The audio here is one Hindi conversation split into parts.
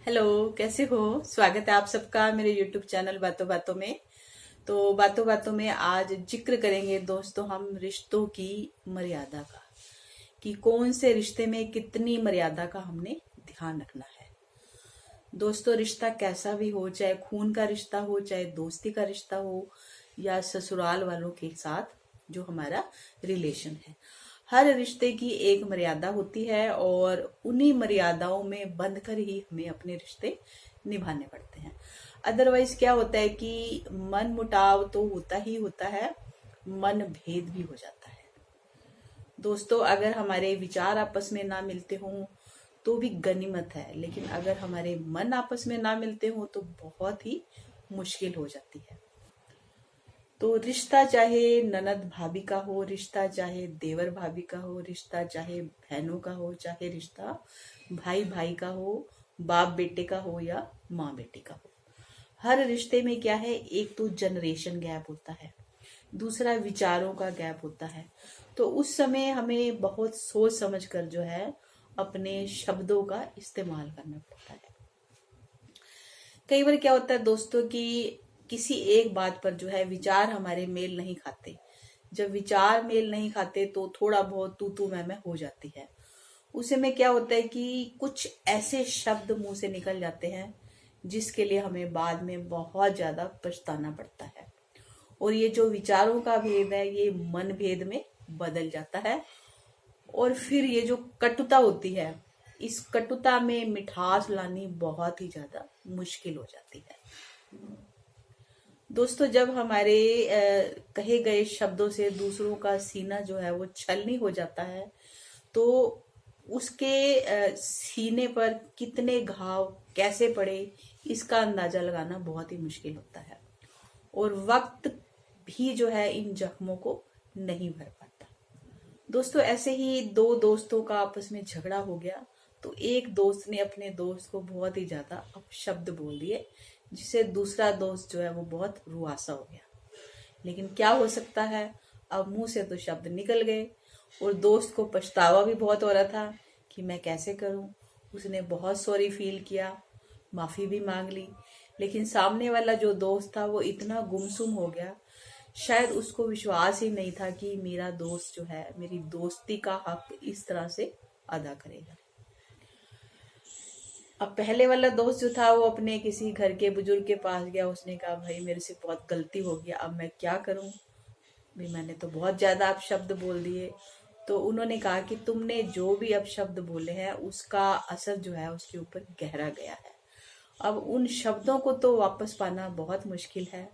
हेलो, कैसे हो। स्वागत है आप सबका मेरे यूट्यूब चैनल बातों बातों में। तो बातों बातों में आज जिक्र करेंगे दोस्तों हम रिश्तों की मर्यादा का, कि कौन से रिश्ते में कितनी मर्यादा का हमने ध्यान रखना है। दोस्तों, रिश्ता कैसा भी हो, चाहे खून का रिश्ता हो, चाहे दोस्ती का रिश्ता हो, या ससुराल वालों के साथ जो हमारा रिलेशन है, हर रिश्ते की एक मर्यादा होती है और उन्हीं मर्यादाओं में बंध कर ही हमें अपने रिश्ते निभाने पड़ते हैं। अदरवाइज क्या होता है कि मन मुटाव तो होता ही होता है, मन भेद भी हो जाता है। दोस्तों, अगर हमारे विचार आपस में ना मिलते हों तो भी गनीमत है, लेकिन अगर हमारे मन आपस में ना मिलते हों तो बहुत ही मुश्किल हो जाती है। तो रिश्ता चाहे ननद भाभी का हो, रिश्ता चाहे देवर भाभी का हो, रिश्ता चाहे बहनों का हो, चाहे रिश्ता भाई भाई का हो, बाप बेटे का हो या माँ बेटे का हो, हर रिश्ते में क्या है, एक तो जनरेशन गैप होता है, दूसरा विचारों का गैप होता है। तो उस समय हमें बहुत सोच समझ कर जो है अपने शब्दों का इस्तेमाल करना पड़ता है। कई बार क्या होता है दोस्तों कि किसी एक बात पर जो है विचार हमारे मेल नहीं खाते। जब विचार मेल नहीं खाते तो थोड़ा बहुत तू मैं हो जाती है। उस में क्या होता है कि कुछ ऐसे शब्द मुंह से निकल जाते हैं जिसके लिए हमें बाद में बहुत ज्यादा पछताना पड़ता है। और ये जो विचारों का भेद है ये मन भेद में बदल जाता है। और फिर ये जो कटुता होती है, इस कटुता में मिठास लानी बहुत ही ज्यादा मुश्किल हो जाती है। दोस्तों, जब हमारे कहे गए शब्दों से दूसरों का सीना जो है वो छलनी हो जाता है तो उसके सीने पर कितने घाव कैसे पड़े इसका अंदाजा लगाना बहुत ही मुश्किल होता है। और वक्त भी जो है इन जख्मों को नहीं भर पाता। दोस्तों, ऐसे ही दो दोस्तों का आपस में झगड़ा हो गया तो एक दोस्त ने अपने दोस्त को बहुत ही ज्यादा अपशब्द बोल दिए, जिससे दूसरा दोस्त जो है वो बहुत रुआसा हो गया। लेकिन क्या हो सकता है, अब मुंह से तो शब्द निकल गए और दोस्त को पछतावा भी बहुत हो रहा था कि मैं कैसे करूं। उसने बहुत सॉरी फील किया, माफी भी मांग ली, लेकिन सामने वाला जो दोस्त था वो इतना गुमसुम हो गया, शायद उसको विश्वास ही नहीं था कि मेरा दोस्त जो है मेरी दोस्ती का हक इस तरह से अदा करेगा। अब पहले वाला दोस्त जो था वो अपने किसी घर के बुजुर्ग के पास गया, उसने कहा भाई मेरे से बहुत गलती हो गया, अब मैं क्या करूं, भी मैंने तो बहुत ज्यादा अपशब्द बोल दिए। तो उन्होंने कहा कि तुमने जो भी अपशब्द बोले हैं उसका असर जो है उसके ऊपर गहरा गया है। अब उन शब्दों को तो वापस पाना बहुत मुश्किल है।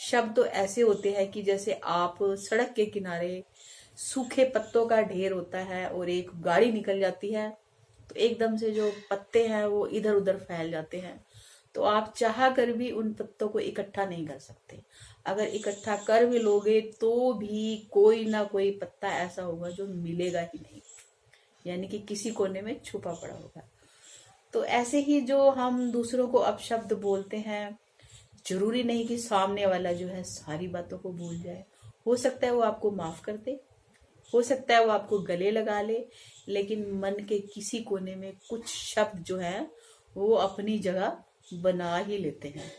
शब्द तो ऐसे होते हैं कि जैसे आप सड़क के किनारे सूखे पत्तों का ढेर होता है और एक गाड़ी निकल जाती है तो एकदम से जो पत्ते हैं वो इधर उधर फैल जाते हैं। तो आप चाह कर भी उन पत्तों को इकट्ठा नहीं कर सकते। अगर इकट्ठा कर भी लोगे तो भी कोई ना कोई पत्ता ऐसा होगा जो मिलेगा ही नहीं, यानी कि किसी कोने में छुपा पड़ा होगा। तो ऐसे ही जो हम दूसरों को अपशब्द बोलते हैं, जरूरी नहीं कि सामने वाला जो है सारी बातों को भूल जाए। हो सकता है वो आपको माफ कर दे, हो सकता है वो आपको गले लगा ले, लेकिन मन के किसी कोने में कुछ शब्द जो है वो अपनी जगह बना ही लेते हैं।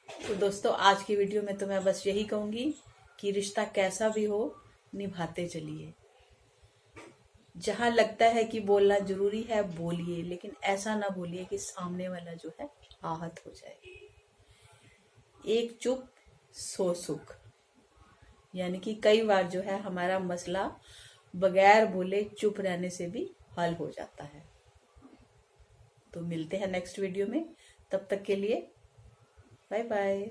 तो दोस्तों, आज की वीडियो में तो मैं बस यही कहूंगी कि रिश्ता कैसा भी हो निभाते चलिए। जहां लगता है कि बोलना जरूरी है बोलिए, लेकिन ऐसा ना बोलिए कि सामने वाला जो है आहत हो जाए। एक चुप सो सुख, यानी कि कई बार जो है हमारा मसला बगैर बोले चुप रहने से भी हल हो जाता है। तो मिलते हैं नेक्स्ट वीडियो में, तब तक के लिए बाय बाय।